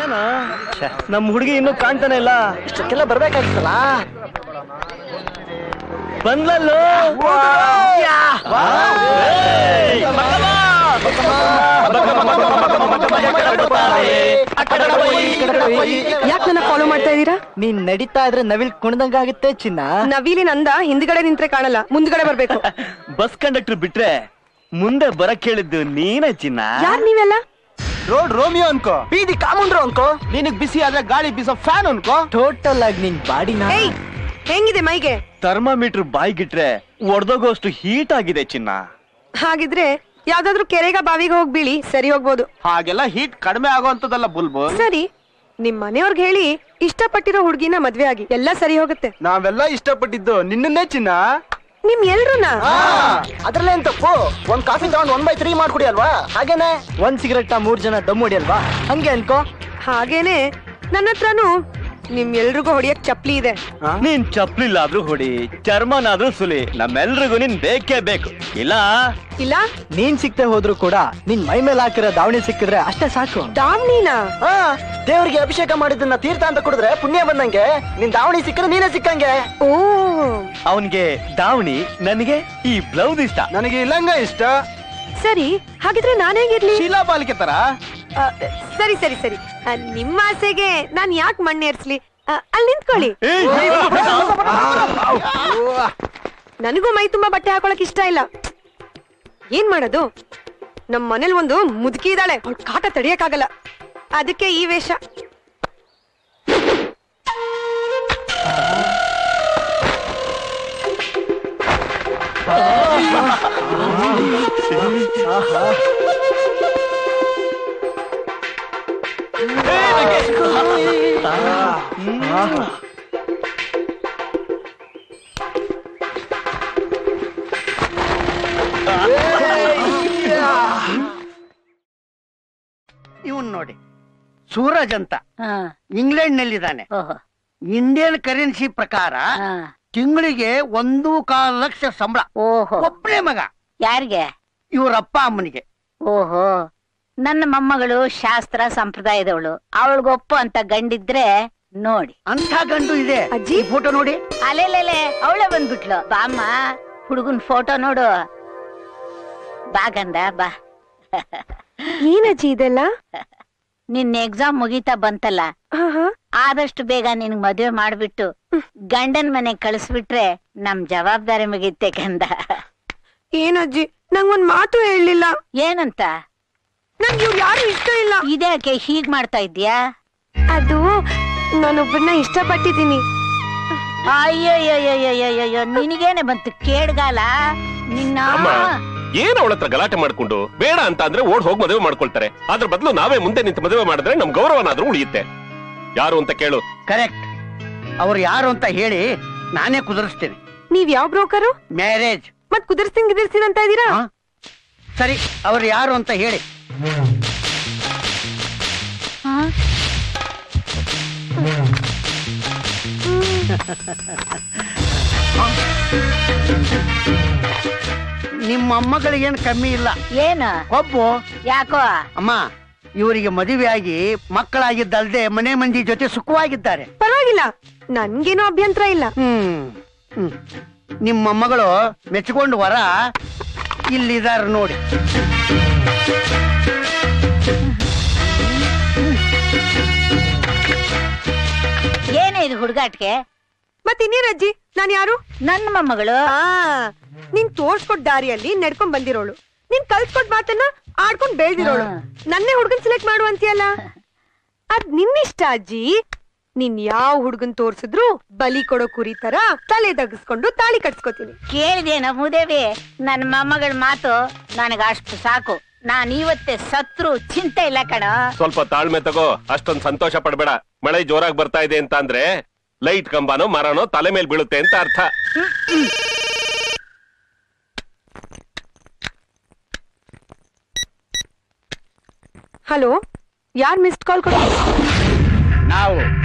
ಏನ ನಮ್ ಹುಡುಗಿ ಇನ್ನೂ ಕಾಣ್ತಾನೆ ಇಲ್ಲ. ಇಷ್ಟಕ್ಕೆಲ್ಲ ಬರ್ಬೇಕಾಗಿತ್ತಲ್ಲ. ಬಂದ್ಲಲ್ಲೋ. ಯಾಕೆ ನನ್ನ ಫಾಲೋ ಮಾಡ್ತಾ ಇದೀರಾ? ನೀನ್ ನಡೀತಾ ಇದ್ರೆ ನವಿಲ್ ಕುಣ್ದಂಗಾಗುತ್ತೆ ಚಿನ್ನ. ನವಿಲಿ ನಂದ ಹಿಂದ್ಗಡೆ ನಿಂತ್ರೆ ಕಾಣಲ್ಲ, ಮುಂದ್ಗಡೆ ಬರ್ಬೇಕು. ಬಸ್ ಕಂಡಕ್ಟರ್ ಬಿಟ್ರೆ ಮುಂದೆ ಬರಕ್ ಹೇಳಿದ್ದು ನೀನೇ ಚಿನ್ನ. ಯಾರ್ ನೀವೆಲ್ಲ? ರೋಡ್ ರೋಮಿಯೋ ಅನ್ಕೋ, ಬೀದಿ ಕಾಮುಂದ್ರು ಅನ್ಕೋ, ನಿನಗ್ ಬಿಸಿ ಆದ್ರೆ ಗಾಳಿ ಬೀಸೋ ಫ್ಯಾನ್ ಅನ್ಕೋ. ಟೋಟಲ್ ಆಗಿ ನಿನ್ ಬಾಡಿನ ಹೆಂಗಿದೆ ಮೈಗೆ? ಥರ್ಮಾಮೀಟರ್ ಬಾಯ್ಗಿಟ್ರೆ ಒಡ್ದೋಗೋಷ್ಟು ಹೀಟ್ ಆಗಿದೆ ಚಿನ್ನ. ಹಾಗಿದ್ರೆ ಯಾವ್ದಾದ್ರು ಕೆರೆಗ ಬಾವಿಗೆ ಹೋಗಿ ಬೀಳಿ, ಸರಿ ಹೋಗ್ಬೋದು. ಹಾಗೆಲ್ಲ ಹೀಟ್ ಕಡಿಮೆ ಆಗೋಂತದಲ್ಲ ಬುಲ್ಬುಲ್. ಸರಿ, ನಿಮ್ ಮನೆಯವ್ರಿಗೆ ಹೇಳಿ ಇಷ್ಟಪಟ್ಟಿರೋ ಹುಡ್ಗಿನ ಮದ್ವೆ ಆಗಿ, ಎಲ್ಲ ಸರಿ ಹೋಗುತ್ತೆ. ನಾವೆಲ್ಲ ಇಷ್ಟಪಟ್ಟಿದ್ದು ನಿನ್ನನ್ನೇ ಚಿನ್ನ. ನಿಮ್ ಎಲ್ರುನ ಅದ್ರಲ್ಲೇನ್ ತಪ್ಪು? ಒಂದ್ ಕಾಫಿ ತಗೊಂಡ್ 1/3 ಮಾಡ್ಕೊಡಿ ಅಲ್ವಾ? ಹಾಗೇನೆ ಒಂದ್ ಸಿಗರೆಟ್ 3 ಜನ ದಮ್ ಹೊಡಿ ಅಲ್ವಾ? ಹಂಗೆ ಅನ್ಕೋ. ಹಾಗೇನೆ ನನ್ನ ಹತ್ರನು ನಿಮ್ ಎಲ್ರಿಗೂ ಹೊಡಿಯಕ್ ಚಪ್ಲಿ ಇದೆ. ನೀನ್ ಚಪ್ಲಿಲ್ಲಾದ್ರೂ ಹೊಡಿ, ಚರ್ಮನಾದ್ರೂ ಸುಲಿ, ನಮ್ಮೆಲ್ರಿಗೂ ನೀನ್ ಬೇಕೇ ಬೇಕು. ಇಲ್ಲ ಇಲ್ಲ ನೀನ್ ಸಿಕ್ತೆ ಹೋದ್ರು ಕೂಡ ನಿನ್ ಮೈ ಮೇಲೆ ಹಾಕಿರೋ ದಾವಣಿ ಸಿಕ್ಕಿದ್ರೆ ಅಷ್ಟೇ ಸಾಕು. ದಾವಣಿನಾ? ದೇವ್ರಿಗೆ ಅಭಿಷೇಕ ಮಾಡಿದ್ದನ್ನ ತೀರ್ಥ ಅಂತ ಕುಡಿದ್ರೆ ಪುಣ್ಯ ಬಂದಂಗೆ. ನಿನ್ ದಾವಣಿ ಸಿಕ್ಕರೆ ನೀನೇ ಸಿಕ್ಕಂಗೆ. ಓ, ಅವನ್ಗೆ ದಾವಣಿ, ನನಗೆ ಈ ಬ್ಲೌಸ್ ಇಷ್ಟ. ನನಗೆ ಲಂಗ ಇಷ್ಟ. ಸರಿ, ಹಾಗಿದ್ರೆ ನಾನೇಗಿರ್ಲಿ? ಶೀಲಾ ಬಾಲಿಕೆ ತರ. ಸರಿ ಸರಿ ಸರಿ, ನಿಮ್ಮ ಆಸೆಗೆ ನಾನ್ ಯಾಕೆ ಮಣ್ಣೇರ್ಸ್ಲಿ? ಅಲ್ಲಿ ನಿಂತ್ಕೊಳ್ಳಿ. ನನಗೂ ಮೈ ತುಂಬಾ ಬಟ್ಟೆ ಹಾಕೊಳಕ್ ಇಷ್ಟ ಇಲ್ಲ. ಏನ್ ಮಾಡೋದು? ನಮ್ ಮನೇಲಿ ಒಂದು ಮುದುಕಿ ಇದ್ದಾಳೆ, ಅವ್ಳ ಕಾಟ ತಡಿಯಕ್ಕಾಗಲ್ಲ. ಅದಕ್ಕೆ ಈ ವೇಷ. ಇವನ್ ನೋಡಿ, ಸೂರಜ್ ಅಂತ, ಇಂಗ್ಲೆಂಡ್ ನಲ್ಲಿದ್ದಾನೆ. ಇಂಡಿಯನ್ ಕರೆನ್ಸಿ ಪ್ರಕಾರ ತಿಂಗಳಿಗೆ 1.25 ಲಕ್ಷ ಸಂಬಳ. ಒಬ್ಬನೇ ಮಗ. ಯಾರಿಗೆ? ಇವ್ರಪ್ಪ ಅಮ್ಮನಿಗೆ. ಓಹೋ, ನನ್ನ ಮೊಮ್ಮಗಳು ಶಾಸ್ತ್ರ ಸಂಪ್ರದಾಯದವಳು, ಅವಳಿಗೊಪ್ಪು ಅಂತ ಗಂಡಿದ್ರೆ ನೋಡಿ. ಅಂತ ಗಂಡು ಇದೆ. ಅಜ್ಜಿ ಫೋಟೋ ನೋಡಿ. ಅಲೆಲೆಲೆ ಅವಳೆ ಬಂದ್ಬಿಟ್ಲು. ಬಾಮ್ಮ, ಹುಡುಗನ್ ಫೋಟೋ ನೋಡು. ಬಾ ಗಂಡ ಬಾ. ಏನಜ್ಜಿ ಇದೆಲ್ಲ? ನಿನ್ನ ಎಕ್ಸಾಮ್ ಮುಗೀತಾ ಬಂತಲ್ಲ, ಆದಷ್ಟು ಬೇಗ ನಿನ್ಗ್ ಮದ್ವೆ ಮಾಡ್ಬಿಟ್ಟು ಗಂಡನ್ ಮನೆಗ್ ಕಳಿಸ್ಬಿಟ್ರೆ ನಮ್ ಜವಾಬ್ದಾರಿ ಮುಗೀತೆ ಕಂದ. ಏನಜ್ಜಿ, ನಂಗೊಂದ್ ಮಾತು ಹೇಳಲಿಲ್ಲ. ಏನಂತ? ನಂಗೆ ಇವ್ರು ಯಾರು ಇಷ್ಟ ಇಲ್ಲ. ಇದ್ಯಾಕೆ ಹೀಗ್ ಮಾಡ್ತಾ ಇದ್ಯಾ? ಅದು ನಾನೊಬ್ಬರನ್ನ ಇಷ್ಟಪಟ್ಟಿದ್ದೀನಿ. ಅಯ್ಯಯ್ಯಯ್ಯಯ್ಯಯ್ಯಯ್ಯೋ, ನಿನಗೇನೆ ಬಂತು ಕೇಡ್ಗಾಲ ನಿನ್ನ. ಏನ್ ಅವಳ ಹತ್ರ ಗಲಾಟೆ ಮಾಡ್ಕೊಂಡು ಬೇಡ ಅಂತ ಅಂದ್ರೆ ಓಡ್ ಹೋಗಿ ಮದುವೆ ಮಾಡ್ಕೊಳ್ತಾರೆ. ಅದ್ರ ಬದಲು ನಾವೇ ಮುಂದೆ ನಿಂತು ಮದುವೆ ಮಾಡಿದ್ರೆ ನಮ್ ಗೌರವನಾದ್ರೂ ಉಳಿಯುತ್ತೆ. ಯಾರು ಅಂತ ಕೇಳು. ಕರೆಕ್ಟ್. ಅವ್ರು ಯಾರು ಅಂತ ಹೇಳಿ ನಾನೇ ಕುದುರಿಸ್ತೇನೆ. ನೀವ್ ಯಾವ ಬ್ರೋಕರು? ಮ್ಯಾರೇಜ್. ಮತ್ ಕುದಿರ್ಸ್ತೀನಿ ಅಂತ ಇದೀರಾ? ಸರಿ, ಅವ್ರು ಯಾರು ಅಂತ ಹೇಳಿ. ನಿಮ್ಮ ಮೊಮ್ಮಗಳಿಗೇನು ಕಮ್ಮಿ ಇಲ್ಲ. ಏನು ಕೊಬ್ಬು? ಯಾಕೋ ಅಮ್ಮ, ಇವರಿಗೆ ಮದುವೆಯಾಗಿ ಮಕ್ಕಳಾಗಿದ್ದಲ್ದೆ ಮನೆ ಮಂದಿ ಜೊತೆ ಸುಖವಾಗಿದ್ದಾರೆ. ಪರವಾಗಿಲ್ಲ, ನನ್ಗೇನು ಅಭ್ಯಂತರ ಇಲ್ಲ. ನಿಮ್ಮ ಮೊಮ್ಮಗಳು ಮೆಚ್ಕೊಂಡು ವರ ಇಲ್ಲಿದಾರ ನೋಡಿ. ಏನೇ ಇದು ಹುಡುಗಾಟ್ಗೆ? ಮತ್ತಿನ್ನೇನಜ್ಜಿ, ನಾನ್ ಯಾರು? ನನ್ನ ಮೊಮ್ಮಗಳು. ನೀನ್ ತೋರ್ಸ್ಕೊಟ್ ದಾರಿಯಲ್ಲಿ ನಡ್ಕೊಂಡ್ ಬಂದಿರೋಳು, ನೀನ್ ಕಲ್ಸ್ಕೊಟ್ ಮಾತನ್ನ ಆಡ್ಕೊಂಡ್ ಬೆಳ್ದಿರೋಳು. ನನ್ನೇ ಹುಡ್ಗನ್ ಸೆಲೆಕ್ಟ್ ಮಾಡು ಅಂತೀಯಲ್ಲ, ಅದ್ ನಿನ್ನಿಷ್ಟ ಅಜ್ಜಿ. ನೀನ್ ಯಾವ ಹುಡ್ಗನ್ ತೋರ್ಸಿದ್ರು ಬಲಿ ಕೊಡೋ ಕುರಿ ತರ ತಲೆ ತಗ್ಸ್ಕೊಂಡು ತಾಳಿ ಕಟ್ಸ್ಕೊತೀನಿ. ಕೇಳಿದೇನ ಮೂದೇವಿ? ನನ್ನ ಮೊಮ್ಮಗಳ ಮಾತು ನನಗ ಅಷ್ಟು ಸಾಕು. ನಾನ್ ಇವತ್ತೇ ಸತ್ರು ಚಿಂತೆ ಇಲ್ಲ ಕಣ. ಸ್ವಲ್ಪ ತಾಳ್ಮೆ ತಗೋ, ಅಷ್ಟೊಂದು ಸಂತೋಷ ಪಡ್ಬೇಡ. ಮಳೆ ಜೋರಾಗಿ ಬರ್ತಾ ಇದೆ ಅಂತ ಅಂದ್ರೆ ಲೈಟ್ ಕಂಬನೋ ಮರನೋ ತಲೆ ಮೇಲೆ ಬೀಳುತ್ತೆ ಅಂತ ಅರ್ಥ. ಹಲೋ, ಯಾರ್ ಮಿಸ್ಡ್ ಕಾಲ್ ಕೊಟ್ಟ? ನಾವು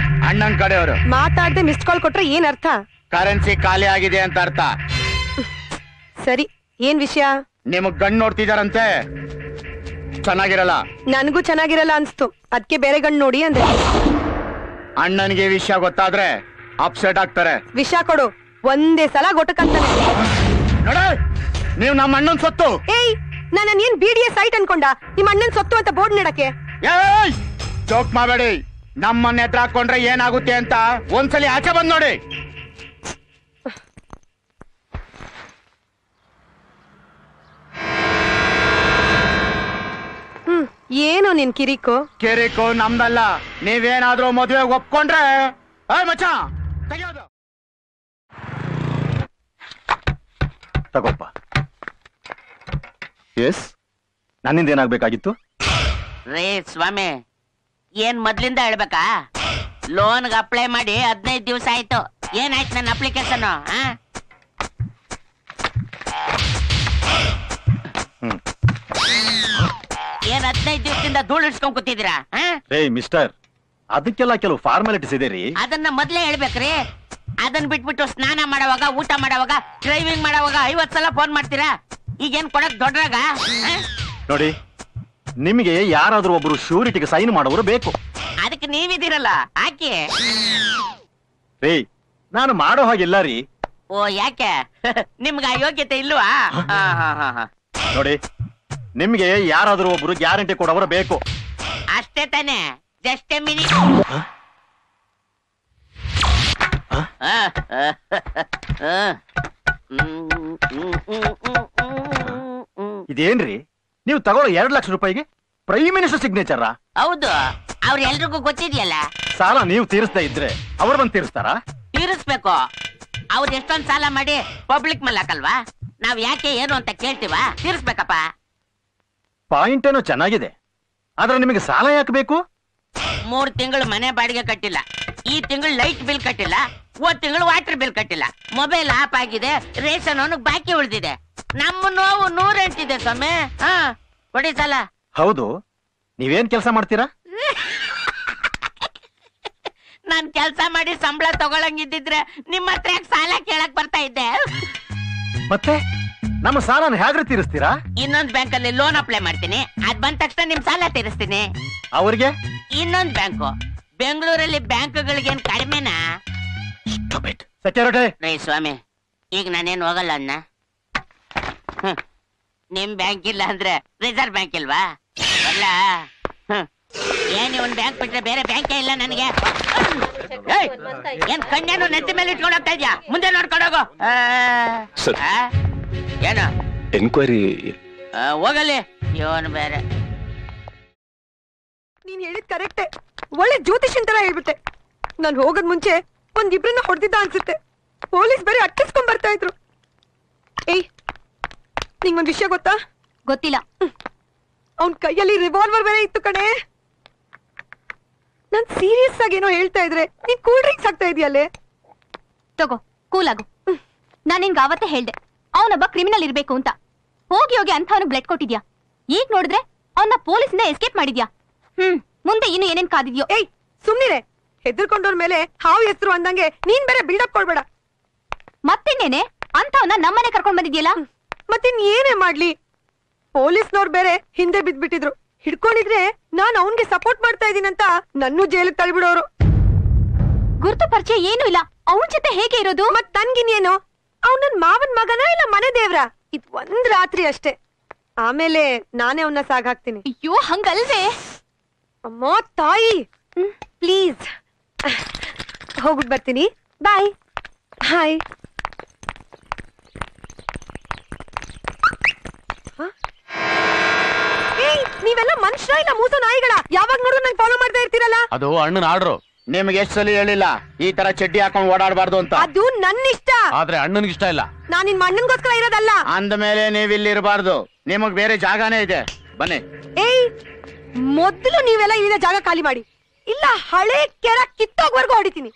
ಅಣ್ಣನ್ ಕಡೆಯವರು. ಮಾತಾಡ್ದೆ ಮಿಸ್ಡ್ ಕಾಲ್ ಕೊಟ್ರೆ ಏನ್ ಅರ್ಥ? ಕರೆನ್ಸಿ ಖಾಲಿ ಆಗಿದೆ ಅಂತ ಅರ್ಥ. ಸರಿ, ಏನ್ ವಿಷಯ? ನಿಮಗ್ ಗಂಡ್ ನೋಡ್ತಿದಾರಂತೆ. ಚೆನ್ನಾಗಿರಲ್ಲ. ನನಗೂ ಚೆನ್ನಾಗಿರಲ್ಲ ಅನ್ಸ್ತು, ಅದಕ್ಕೆ ಬೇರೆ ಗಂಡು ನೋಡಿ ಅಂದೆ. ಅಣ್ಣನಿಗೆ ವಿಷಯ ಗೊತ್ತಾದ್ರೆ ಅಪ್ಸೆಟ್ ಆಗ್ತಾರೆ. ವಿಷ ಕೊಡು, ಒಂದೇ ಸಲ ಗೊಟ್ಟಕ್ಕಂತಾನೆ. ನೋಡ, ನೀವು ನಮ್ಮ ಅಣ್ಣನ್ ಸೊತ್ತು. ಏಯ್, ನನ್ನ ಏನ್ BDS ಸೈಟ್ ಅನ್ಕೊಂಡ ನಿಮ್ಮ ಅಣ್ಣನ್ ಸೊತ್ತು ಅಂತ ಬೋರ್ಡ್ ನೆಡಕ್ಕೆ? ಏಯ್, ಜೋಕ್ ಮಾಡಬೇಡಿ. ನಮ್ಮನ್ನ ಎದುರು ಹಾಕೊಂಡ್ರೆ ಏನಾಗುತ್ತೆ ಅಂತ ಒಂದ್ಸಲಿ ಆಚೆ ಬಂದ್ ನೋಡಿ. ಏನೋ ನಿನ್ ಕಿರಿಕೋ? ಕಿರಿಕು ನಮ್ದಲ್ಲ. ನೀವೇನಾದ್ರೂ ಮದುವೆ ಒಪ್ಕೊಂಡ್ರೆ ಮಚ್ಚ ತೆಗಿಯೋದು. ತಗೋಪ್ಪ. ಎಸ್, ನನ್ನಿಂದ ಏನಾಗ್ಬೇಕಾಗಿತ್ತು? ರೇ ಸ್ವಾಮಿ, ಏನ್ ಮೊದ್ಲಿಂದ ಹೇಳ್ಬೇಕಾ? ಲೋನ್ಗೆ ಅಪ್ಲೈ ಮಾಡಿ 15 ದಿವಸ ಆಯ್ತು. ಏನಾಯ್ತು ನನ್ನ ಅಪ್ಲಿಕೇಶನ್? ಏನ್ 15 ದಿವಸದಿಂದ ಧೂಳು ಇಡ್ಸ್ಕೊಂಡ್ ಕೂತಿದ್ದೀರಾ? ರೇ ಮಿಸ್ಟರ್, ಅದಕ್ಕೆಲ್ಲ ಕೆಲವು ಫಾರ್ಮಾಲಿಟೀಸ್ ಇದೆ ರೀ. ಅದನ್ನ ಮೊದ್ಲೇ ಹೇಳ್ಬೇಕ್ರಿ. ಅದನ್ನ ಬಿಟ್ಬಿಟ್ಟು ಸ್ನಾನ ಮಾಡೋವಾಗ, ಊಟ ಮಾಡೋವಾಗ, ಡ್ರೈವಿಂಗ್ ಮಾಡೋವಾಗ 50 ಸಲ ಫೋನ್ ಮಾಡ್ತೀರಾ. ಈಗೇನ್ ಕೊಡಕ್ ದೊಡ್ಡರಾಗ? ನೋಡಿ, ನಿಮಗೆ ಯಾರಾದ್ರೂ ಒಬ್ರು ಶ್ಯೂರಿಟಿಗೆ ಸೈನ್ ಮಾಡೋರು ಬೇಕು. ಅದಕ್ಕೆ ನೀವಿದ್ದೀರಲ್ಲ, ಹಾಕಿ. ರೇ, ನಾನು ಮಾಡೋ ಹಾಗಿಲ್ಲ ರೀ. ಓ, ಯಾಕೆ? ನಿಮ್ಗೆ ಯೋಗ್ಯತೆ ಇಲ್ವಾ? ನೋಡಿ, ನಿಮ್ಗೆ ಯಾರಾದ್ರೂ ಒಬ್ರು ಗ್ಯಾರಂಟಿ ಕೊಡೋರು ಬೇಕು. ಅಷ್ಟೇ ತಾನೆ? Just a minute. ಇದೇನ್ರಿ, ನೀವು ತಗೊಳ್ಳೋ 2 ಲಕ್ಷ ರೂಪಾಯಿಗೆ ಪ್ರೈಮ್ ಮಿನಿಸ್ಟರ್ ಸಿಗ್ನೇಚರ್? ಹೌದು, ಅವ್ರ ಎಲ್ರಿಗೂ ಗೊತ್ತಿದ್ಯಲ್ಲ. ಸಾಲ ನೀವು ತೀರಿಸ್ತಾ ಇದ್ರೆ ಅವ್ರು ಬಂದು ತೀರಿಸ್ತಾರಾ? ತೀರಿಸ್ಬೇಕು. ಅವ್ರು ಎಷ್ಟೊಂದ್ ಸಾಲ ಮಾಡಿ ಪಬ್ಲಿಕ್ ಮೇಲೆ ಹಾಕಲ್ವಾ? ನಾವ್ ಯಾಕೆ ಏನು ಅಂತ ಕೇಳ್ತೀವ? ತೀರಿಸ್ಬೇಕಪ್ಪ. ಪಾಯಿಂಟ್ ಏನೋ ಚೆನ್ನಾಗಿದೆ, ಆದ್ರೆ ನಿಮಗೆ ಸಾಲ ಯಾಕೆ ಬೇಕು? 3 ತಿಂಗಳು ಮನೆ ಬಾಡಿಗೆ ಕಟ್ಟಿಲ್ಲ, ಈ ತಿಂಗಳು ಲೈಟ್ ಬಿಲ್ ಕಟ್ಟಿಲ್ಲ, ಹೋದ್ ತಿಂಗಳು ವಾಟರ್ ಬಿಲ್ ಕಟ್ಟಿಲ್ಲ, ಮೊಬೈಲ್ ಆಫ್ ಆಗಿದೆ, ರೇಷನ್ ಅವನಿಗೆ ಬಾಕಿ ಉಳಿದಿದೆ. ನಮ್ಮ ನೋವು 108 ಇದೆ ಸ್ವಾಮಿ. ಕೊಡಿ ಸಾಲ. ಹೌದು, ನೀವೇನ್ ಕೆಲಸ ಮಾಡ್ತೀರಾ? ನಾನ್ ಕೆಲ್ಸ ಮಾಡಿ ಸಂಬಳ ತಗೊಳಂಗಿದ್ದಿದ್ರೆ ನಿಮ್ಮ ಹತ್ರ ಸಾಲ ಕೇಳಕ್ ಬರ್ತಾ ಇದ್ದೆ. ಮತ್ತೆ ನಮ್ಮ ಸಾಲನ ಹೇಗ್ರೆ ತೀರಿಸ್ತೀರಾ? ಇನ್ನೊಂದ್ ಬ್ಯಾಂಕ್ ಅಲ್ಲಿ ಲೋನ್ ಅಪ್ಲೈ ಮಾಡ್ತೀನಿ, ಅದ್ ಬಂದ ತಕ್ಷಣ ನಿಮ್ ಸಾಲ ತೀರಿಸ್ತೀನಿ. ಅವ್ರಿಗೆ ಇನ್ನೊಂದ್ ಬ್ಯಾಂಕು, ಬೆಂಗಳೂರಲ್ಲಿ ಬ್ಯಾಂಕ್ಗಳಿಗೇನ್ ಕಡಿಮೆನಾ? ಸೆಕ್ಯೂರಿಟಿ. ರೈ ಸ್ವಾಮಿ, ಈಗ ನಾನೇನ್ ಹೋಗಲ್ಲ ಅನ್ನ. ನಿಮ್ ಬ್ಯಾಂಕ್ ಇಲ್ಲ ಅಂದ್ರೆ ರಿಸರ್ವ್ ಬ್ಯಾಂಕ್ ಇಲ್ವಾ? ಅಲ್ಲ, ಏನ್ ಒಂದ್ ಬ್ಯಾಂಕ್ ಬಿಟ್ರೆ ಬೇರೆ ಬ್ಯಾಂಕೇ ಇಲ್ಲ ನನಗೆ. ಏನ್ ಕಣ್ಣೇನು ನೆತ್ತಿ ಮೇಲೆ ಇಟ್ಕೊಂಡು ಹೋಗ್ತಾ ಇದ್ಯಾ? ಮುಂದೆ ನೋಡ್ಕೊಂಡೋಗು. ಏನು ಎನ್ಕ್ವೈರಿ? ಹೋಗಲಿ, ಇವನು ಬೇರೆ. ನೀನ್ ಹೇಳಿದ್ ಕರೆಕ್ಟೆ, ಒಳ್ಳೆ ಜ್ಯೋತಿಷನ್ ತರ ಹೇಳ್ಬಿಟ್ಟೆ. ನಾನ್ ಹೋಗದ್ ಮುಂಚೆ ಒಂದಿಬ್ರನ್ನ ಹೊಡೆದಿದ್ದ ಅನ್ಸುತ್ತೆ. ಪೊಲೀಸ್ ಬೇರೆ ಅಟ್ಟಿಸ್ಕೊಂಡ್ ಬರ್ತಾ ಇದ್ರು. ಏಯ್, ನಿಂಗೊಂದ್ ವಿಷಯ ಗೊತ್ತಾ? ಗೊತ್ತಿಲ್ಲ. ಅವನ್ ಕೈಯಲ್ಲಿ ರಿವಾಲ್ವರ್ ಬೇರೆ ಇತ್ತು ಕಣೆ. ನಾನ್ ಸೀರಿಯಸ್ ಆಗಿ ಏನೋ ಹೇಳ್ತಾ ಇದ್ರೆ ನೀನ್ ಕೂಲ್ ಡ್ರಿಂಕ್ಸ್ ಆಗ್ತಾ ಇದೆಯಲ್ಲೇ. ತಗೋ, ಕೂಲ್ ಆಗು. ನಾನ್ ನಿನ್ಗೆ ಅವತ್ತೇ ಹೇಳ್ದೆ ಅವನೊಬ್ಬ ಕ್ರಿಮಿನಲ್ ಇರ್ಬೇಕು ಅಂತ. ಹೋಗಿ ಹೋಗಿ ಅಂಥವನು ಬ್ಲಡ್ ಕೊಟ್ಟಿದ್ಯಾ. ಈಗ ನೋಡಿದ್ರೆ ಅವನ್ನ ಪೊಲೀಸಿಂದ ಎಸ್ಕೇಪ್ ಮಾಡಿದ್ಯಾ. ಮುಂದೆ ಇನ್ನು ಏನೇನ್ ಕಾದಿದ್ಯೋ. ಏಯ್, ಸುಮ್ನಿರೆ. ಹೆದರ್ಕೊಂಡವ್ರ ಮೇಲೆ ಹಾವು ಹೆಸರು ಅಂದಂಗೆ ನೀನ್ ಬೇರೆ ಬಿಲ್ಡಪ್ ಕೊಡ್ಬೇಡ. ಮತ್ತಿನ್ನೇನೆ ಅಂಥವನ್ನ ನಮ್ಮನೆ ಕರ್ಕೊಂಡ್ ಬಂದಿದ್ಯಲ್ಲ. ಮತ್ತಿನ್ ಏನೇ ಮಾಡ್ಲಿ, ಪೊಲೀಸ್ನವ್ರು ಬೇರೆ ಹಿಂದೆ ಬಿದ್ಬಿಟ್ಟಿದ್ರು. ಹಿಡ್ಕೊಂಡಿದ್ರೆ ನಾನ್ ಅವನ್ಗೆ ಸಪೋರ್ಟ್ ಮಾಡ್ತಾ ಇದೀನಂತ ನನ್ನೂ ಜೈಲಿಗೆ ತಳ್ಬಿಡೋರು. ಗುರುತು ಪರಿಚಯ ಏನು ಇಲ್ಲ, ಅವನ ಜೊತೆ ಹೇಗೆ ಇರೋದು? ಮತ್ ನನ್ಗಿನ್ನೇನು, ಅವ್ನ ನನ್ ಮಾವನ್ ಮಗನ ಇಲ್ಲ ಮನೆ ದೇವ್ರ? ಇದ್ ಒಂದ್ ರಾತ್ರಿ ಅಷ್ಟೇ, ಆಮೇಲೆ ನಾನೇ ಅವನ್ನ ಸಾಗಾಕ್ತೀನಿ. ಅಯ್ಯೋ, ಹಂಗಲ್ವೇ. ಅಮ್ಮ ತಾಯಿ, ಪ್ಲೀಸ್ ಹೋಗ್ಬಿಟ್ ಬರ್ತೀನಿ. ಬಾಯ್. ಹಾಯ್. ನೀವೆಲ್ಲ ಮನುಷ್ಯ ಇಲ್ಲ ಮೂಸ ನಾಯಿಗಳ? ಯಾವಾಗ ನೋಡಿದ್ರು ನಂಗೆ ಫಾಲೋ ಮಾಡ್ತಾ ಇರ್ತೀರಲ್ಲ. ಅದು ಅಣ್ಣನ ಆರ್ಡ್ರು. ನಿಮ್ಗೆ ಎಷ್ಟು ಸಲ ಹೇಳಿಲ್ಲ ಈ ತರ ಚಡ್ಡಿ ಹಾಕೊಂಡು ಓಡಾಡಬಾರ್ದು ಅಂತ? ಅದು ನನ್ನ ಇಷ್ಟ, ಆದ್ರೆ ಅಣ್ಣನಿಗೆ ಇಷ್ಟ ಇಲ್ಲ. ನಾನ್ ನಿನ್ ಅಣ್ಣನ್ಗೋಸ್ಕರ ಇರೋದಲ್ಲ. ಅಂದ ಮೇಲೆ ನೀವ್ ಇಲ್ಲಿ ಇರಬಾರ್ದು, ನಿಮಗ್ ಬೇರೆ ಜಾಗನೇ ಇದೆ. ಬನ್ನಿ. ಏಯ್, ಮೊದ್ಲು ನೀವೆಲ್ಲ ಇಲ್ಲಿನ ಜಾಗ ಖಾಲಿ ಮಾಡಿ, ಇಲ್ಲ ಹಳೆ ಕೆರ ಕಿತ್ತೋಗ್ವರ್ಗು ಹೊಡಿತೀನಿ.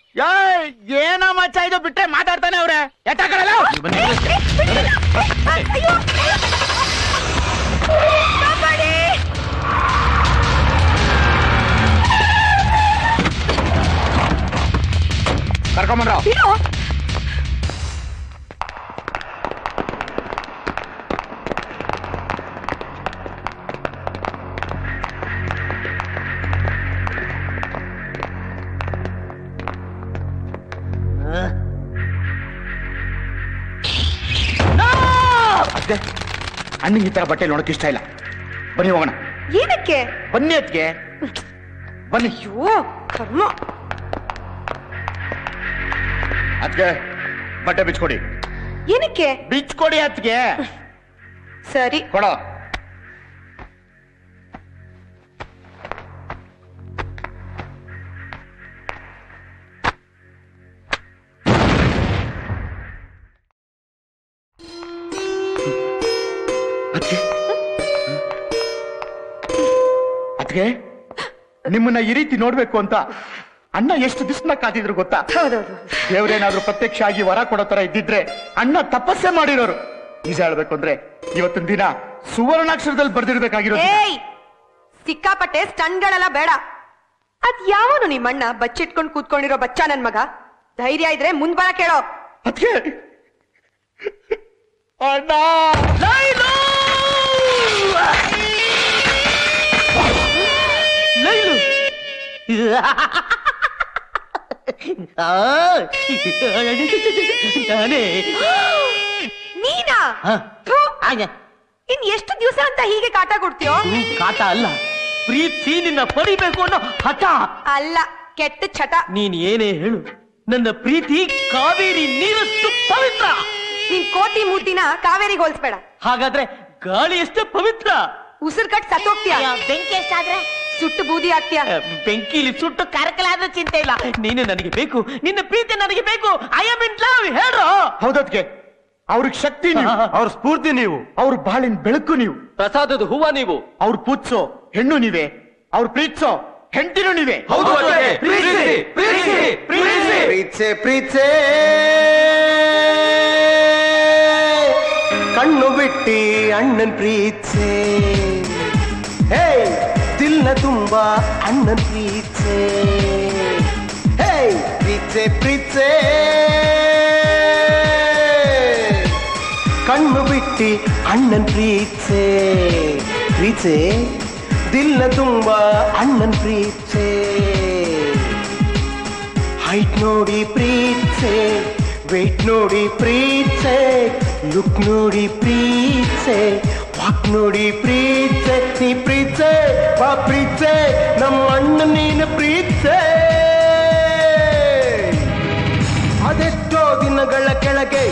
ಏನ ಮಚ್ಚ ಇದು? ಬಿಟ್ರೆ ಮಾತಾಡ್ತಾನೆ ಅವ್ರೆ. ಎತ್ತಾಕಲ್ಲ. ಕರ್ಕೊಂಬಂದ್ರ ಅತ್ತೆ ಅಣ್ಣಂಗೆ ಈ ತರ ಬಟ್ಟೆ ನೋಡಕ್ ಇಷ್ಟ ಇಲ್ಲ. ಬನ್ನಿ ಹೋಗೋಣ. ಏನಕ್ಕೆ? ಬನ್ನಿ ಅತ್ಗೆ, ಬನ್ನಿ. ಅಯ್ಯೋ ಕರ್ಮ. ಅತ್ಗೆ ಬಟ್ಟೆ ಬಿಚ್ಕೊಡಿ. ಏನಕ್ಕೆ? ಬಿಚ್ಕೊಡಿ ಅತ್ಗೆ. ಸರಿ ಕೊಡೋ. ಅತ್ಗೆ ನಿಮ್ಮನ್ನ ಈ ರೀತಿ ನೋಡ್ಬೇಕು ಅಂತ ಅಣ್ಣ ಎಷ್ಟು ದಿವ್ಸನ ಕಾದಿದ್ರು ಗೊತ್ತಾ? ಹೌದೌದು. ದೇವ್ರೇನಾದ್ರೂ ಪ್ರತ್ಯಕ್ಷ ಆಗಿ ವರ ಕೊಡೋ ತರ ಇದ್ದಿದ್ರೆ ಅಣ್ಣ ತಪಸ್ಸೆ ಮಾಡಿರೋರು. ನಿಜ ಹೇಳ್ಬೇಕು ಅಂದ್ರೆ ಇವತ್ತಿನ ದಿನ ಸುವರ್ಣಾಕ್ಷರದಲ್ಲಿ ಬರ್ದಿರ್ಬೇಕಾಗಿರೋದು. ಏಯ್ ಸಿಕ್ಕಾಪಟ್ಟೆ ಸ್ಟನ್ಗಳೆಲ್ಲ ಬೇಡ. ಅದ್ ಯಾವನು ನಿಮ್ಮಣ್ಣ ಬಚ್ಚಿಟ್ಕೊಂಡು ಕೂತ್ಕೊಂಡಿರೋ ಬಚ್ಚ ನನ್ ಮಗ. ಧೈರ್ಯ ಇದ್ರೆ ಮುಂದ್ ಬರ ಕೇಳೋ. ಅದ್ಕೆ ಅಣ್ಣ ಲೈಲು ನಾನೇ ನೀನಾ? ಥು. ಇನ್ ಎಷ್ಟು ದಿವಸ ಅಂತ ಹೀಗೆ ಕಾಟ ಕೊಡ್ತೀಯೋ? ಕಾಟ ಅಲ್ಲ, ಪ್ರೀತಿ ನಿನ್ನ ಪಡಿಬೇಕು ಅನ್ನೋ ಹಠ. ಅಲ್ಲ, ಕೆಟ್ಟ ಚಟ. ನೀನ್ ಏನೇ ಹೇಳು, ನನ್ನ ಪ್ರೀತಿ ಕಾವೇರಿ ನೀರಷ್ಟು ಪವಿತ್ರ. ನಿನ್ ಕೋತಿ ಮೂತಿನ ಕಾವೇರಿಗೆ ಹೋಲಿಸ್ಬೇಡ. ಹಾಗಾದ್ರೆ ಗಾಳಿ ಎಷ್ಟೇ ಪವಿತ್ರ. ಉಸಿರು ಕಟ್ ಸತ್ತೋಗ್ತೀಯ. ಬೆಂಕಿ ಎಷ್ಟಾದ್ರೆ ಸುಟ್ಟು ಬೂದಿ ಆಗ್ತೀಯ. ಬೆಂಕಿಲಿ ಸುಟ್ಟು ಕರಕಲಾದ್ರೂ ಚಿಂತೆ ಇಲ್ಲ. ನೀನು ನನಗೆ ಬೇಕು, ನಿನ್ನ ಪ್ರೀತಿ ನನಗೆ ಬೇಕು. I am in love. ಹೇಳು. ಹೌದದ್ಕೆ ಅವ್ರಿಗೆ ಶಕ್ತಿ ನೀವು, ಅವ್ರ ಸ್ಫೂರ್ತಿ ನೀವು, ಅವ್ರ ಬಾಳಿನ ಬೆಳಕು ನೀವು, ಪ್ರಸಾದದ ಹೂವ ನೀವು, ಅವ್ರ ಪೂಜ್ಸೋ ಹೆಣ್ಣು ನೀವೇ, ಅವ್ರ ಪ್ರೀತಿಸೋ ಹೆಂಡತಿನೂ ನೀವೇ. ಪ್ರೀತ್ಸೆ ಕಣ್ಣು ಬಿಟ್ಟಿ ಅಣ್ಣನ್ ಪ್ರೀತ್ಸೆ. ಹೇ ದಿಲ್ನ ತುಂಬಾ ಅಣ್ಣನ್ ಪ್ರೀತ್ಸೆ. ಹೇ ಪ್ರೀತ್ಸೆ ಕಣ್ಣು ಬಿಟ್ಟಿ ಅಣ್ಣನ್ ಪ್ರೀತ್ಸೆ. ದಿಲ್ನ ತುಂಬಾ ಅಣ್ಣನ್ ಪ್ರೀತ್ಸೆ. ಹೈಟ್ ನೋಡಿ ಪ್ರೀತ್ಸೆ, ವೇಟ್ ನೋಡಿ ಪ್ರೀತ್ಸೆ, ಲುಕ್ ನೋಡಿ ಪ್ರೀತ್ಸೆ, ವಾಕ್ ನೋಡಿ ಪ್ರೀತ್ಸೆ. ನೀ ಪ್ರೀತ್ಸೆ ಬಾ ಪ್ರೀತ್ಸೆ, ನಮ್ಮ ಅಣ್ಣ ನೀನು ಪ್ರೀತ್ಸೆ. ಅದೆಷ್ಟೋ ದಿನಗಳ ಕೆಳಗೆ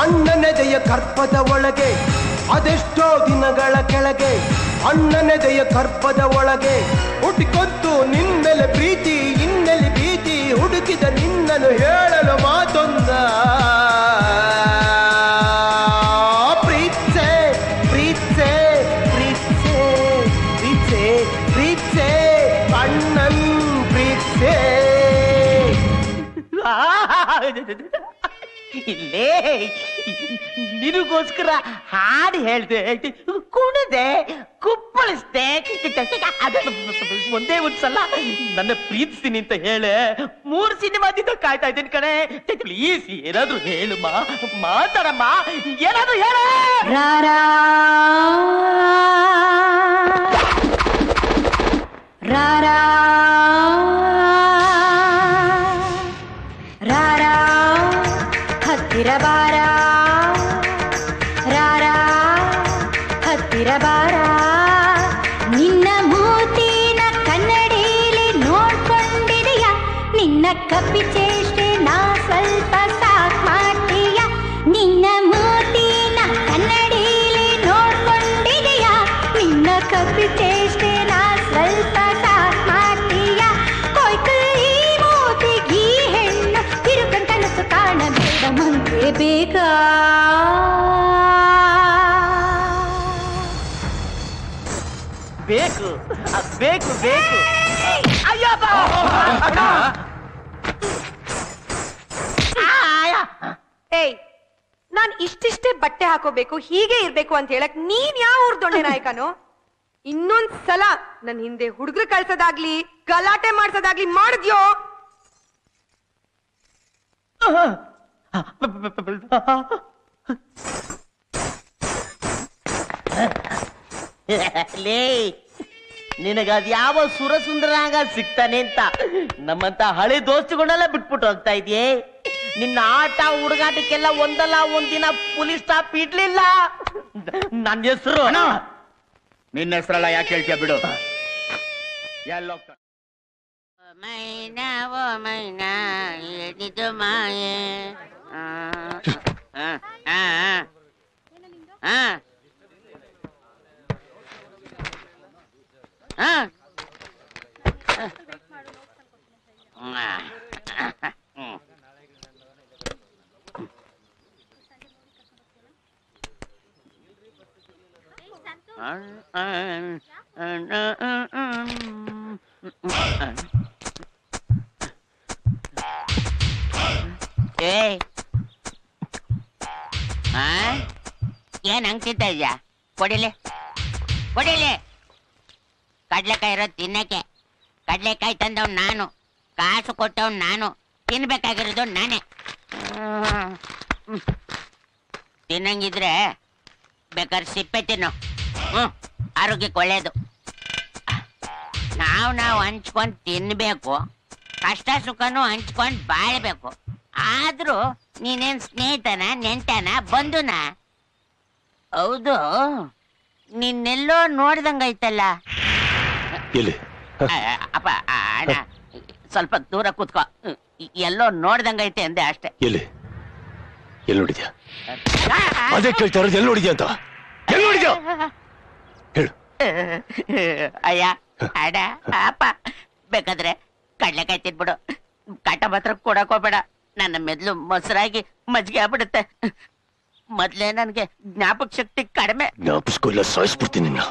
ಅಣ್ಣನೆದೆಯ ಗರ್ಭದ ಒಳಗೆ, ಅದೆಷ್ಟೋ ದಿನಗಳ ಕೆಳಗೆ ಅಣ್ಣನೆದೆಯ ಗರ್ಭದ ಒಳಗೆ ಹುಟ್ಟಿಕೊಂತು ನಿನ್ನೆಲೆ ಪ್ರೀತಿ, ಇನ್ನೆಲೆ ಭೀತಿ. ಹುಡುಕಿದ ನಿನ್ನನ್ನು ಹೇಳಲು ಮಾತೊಂದ. ಪ್ರೀತ್ಸೆ ಪ್ರೀತ್ಸೆ ಪ್ರೀತ್ಸೆ ಪ್ರೀತ್ಸೆ ಪ್ರೀತ್ಸೆ ಅಣ್ಣನ್ ಪ್ರೀತ್ಸೆ. ಇಲ್ಲೇ ನಿನಗೋಸ್ಕರ ಹಾಡು ಹೇಳ್ದೆ, ಕುಣದೆ, ಕುಪ್ಪಳಿಸ್ದೆ. ಒಂದೇ ಒಂದ್ಸಲ ನನ್ನ ಪ್ರೀತಿಸ್ತೀನಿ ಅಂತ ಹೇಳೆ 3 ಸಿನಿಮಾದಿಂದ ಕಾಯ್ತಾ ಇದ್ದೀನಿ ಕಣೆ. ಪ್ಲೀಸ್ ಏನಾದ್ರು ಹೇಳಮ್ಮ, ಮಾತಾಡಮ್ಮ, ಏನಾದ್ರು ಹೇಳ. ರಾರಾ ರಾರಾ ರಾರಾ ಹತ್ತಿರ ಬಾರ, ರಾರಾ ಹತ್ತಿರ ಬಾರ. ನಿನ್ನ ಮೂತಿನ ಕನ್ನಡಿಲಿ ನೋಡ್ಕೊಂಡಿದೆಯಾ? ನಿನ್ನ ಕಪ್ಪಿ ಚೇಷ್ಟೆ ನಾ ಸ್ವಲ್ಪ ಸಾಕ್ ಮಾಡ್ತೀಯ? ನಿನ್ನ ಮೂತಿನ ಕನ್ನಡಿಲಿ ನೋಡ್ಕೊಂಡಿದೆಯಾ? ನಿನ್ನ ಕಪ್ಪಿ ಚೇಷ್ಟೆ ನಾ ಸ್ವಲ್ಪ ಸಾಕ್ ಮಾಡ್ತೀಯ? ಕೊಯ್ತು ಈ ಮೂತಿಗೆ ಈ ಹೆಣ್ಣು ತಿರುಗಂಟ ಕನಸು ಕಾಣಬೇಡ ಮುಂದೆ ಬೇಗ. ಬೇಕು ಬೇಕು ಬೇಕು. ಅಯ್ಯಪ್ಪ ಏಯ್, ನಾನ್ ಇಷ್ಟಿಷ್ಟೇ ಬಟ್ಟೆ ಹಾಕೋಬೇಕು, ಹೀಗೆ ಇರ್ಬೇಕು ಅಂತ ಹೇಳಕ್ ನೀನ್ ಯಾವ ಊರ್ ದೊಣ್ಣೆ ನಾಯಕನೋ? ಇನ್ನೊಂದ್ಸಲ ನನ್ ಹಿಂದೆ ಹುಡುಗರು ಕಳ್ಸೋದಾಗ್ಲಿ ಗಲಾಟೆ ಮಾಡ್ಸೋದಾಗ್ಲಿ ಮಾಡಿದ್ಯೋ? ಲೇ, ನಿನಗದ್ ಯಾವ ಸುರಸುಂದರಾಗ ಸಿಗ್ತಾನೆ ಅಂತ ನಮ್ಮಂತ ಹಳೆ ದೋಸ್ತುಗಳನ್ನೆಲ್ಲ ಬಿಟ್ಬಿಟ್ಟು ಹೋಗ್ತಾ ಇದೆಯೇ? ನಿನ್ನ ಆಟ ಹುಡುಗಾಟಕ್ಕೆಲ್ಲ ಒಂದಲ್ಲ ಒಂದಿನ ಪೊಲೀಸ್ ಸ್ಟಾಪ್ ಇಡ್ಲಿಲ್ಲ. ನನ್ನ ಹೆಸರು ನಿನ್ನ ಹೆಸರಲ್ಲ ಯಾಕೆ ಹೇಳ್ತೀಯ ಬಿಡು. ಮೈನಾ ಓ ಮೈನಾ ಹೇಳಿದ್ದು ಮಾಯೆ. ಏನ್ ಹಂಗ್ ತಿಂತ ಇದ್ಯಾ? ಕೊಡಿಲಿ ಕೊಡಿಲಿ. ಕಡ್ಲೆಕಾಯಿ ಇರೋದು ತಿನ್ನಕ್ಕೆ. ಕಡ್ಲೆಕಾಯಿ ತಂದವ್ ನಾನು, ಕಾಸು ಕೊಟ್ಟವ್ ನಾನು, ತಿನ್ಬೇಕಾಗಿರೋದು ನಾನೇ. ತಿನ್ನಂಗಿದ್ರೆ ಬೇಕಾದ್ರೆ ಸಿಪ್ಪೆ ತಿನ್ನು. ಆರೋಗ್ಯಕ್ಕೆ ಒಳ್ಳೇದು. ನಾವು ಹಂಚ್ಕೊಂಡ್ ತಿನ್ಬೇಕು, ಕಷ್ಟ ಸುಖನೂ ಹಂಚ್ಕೊಂಡ್ ಬಾಳ್ಬೇಕು. ಆದ್ರೂ ನೀನೇನ್ ಸ್ನೇಹಿತನ ನೆಂಟನ ಬಂಧುನ? ಹೌದು, ನಿನ್ನೆಲ್ಲೋ ನೋಡ್ದಂಗೈತಲ್ಲ. ಅಪ್ಪ ಅಣ್ಣ ಸ್ವಲ್ಪ ದೂರ ಕೂತ್ಕೋ. ಎಲ್ಲೋ ನೋಡ್ದಂಗೈತೆ ಅಂದೆ ಅಷ್ಟೇ. ಎಲ್ಲಿ ನೋಡಿದ್ಯಾ? ಅದೇ ಕೇಳ್ತಾ ಇರೋದು, ಎಲ್ಲಿ ನೋಡಿದ್ಯಾ ಅಂತ. ಎಲ್ಲಿ ನೋಡಿದ್ಯಾ ಹೇಳು. ಅಯ್ಯ ಅಡ ಅಪ್ಪ, ಬೇಕಾದ್ರೆ ಕಡ್ಲೆಕಾಯಿ ತಿನ್ಬಿಡು, ಕಾಟ ಮಾತ್ರ ಕೊಡಕ್ ಹೋಗ್ಬೇಡ. ನನ್ನ ಮೆದ್ಲು ಮೊಸರಾಗಿ ಮಜ್ಜಿಗೆ ಆಗ್ಬಿಡುತ್ತೆ. ಮೊದ್ಲೇ ನನ್ಗೆ ಜ್ಞಾಪಕ ಶಕ್ತಿ ಕಡಿಮೆ. ಜ್ಞಾಪಿಸ್ಕೊ ಇಲ್ಲ ಸಾಯಿಸ್ಬಿಡ್ತೀನಿ ನಿನ್ನ.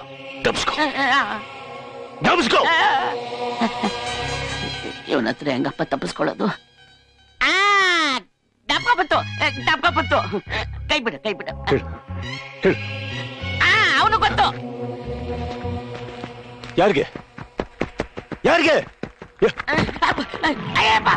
ಜ್ಞಾಪಿಸ್ಕೊ. ಇವನ ಹತ್ರ ಹೆಂಗಪ್ಪ ತಪ್ಪಿಸ್ಕೊಳ್ಳೋದು? ದಪ್ಪ ಬಂತು. ಕೈ ಬಿಡು. ಅವನು ಗೊತ್ತು. ಯಾರಿಗೆ ಅಯ್ಯಪ್ಪ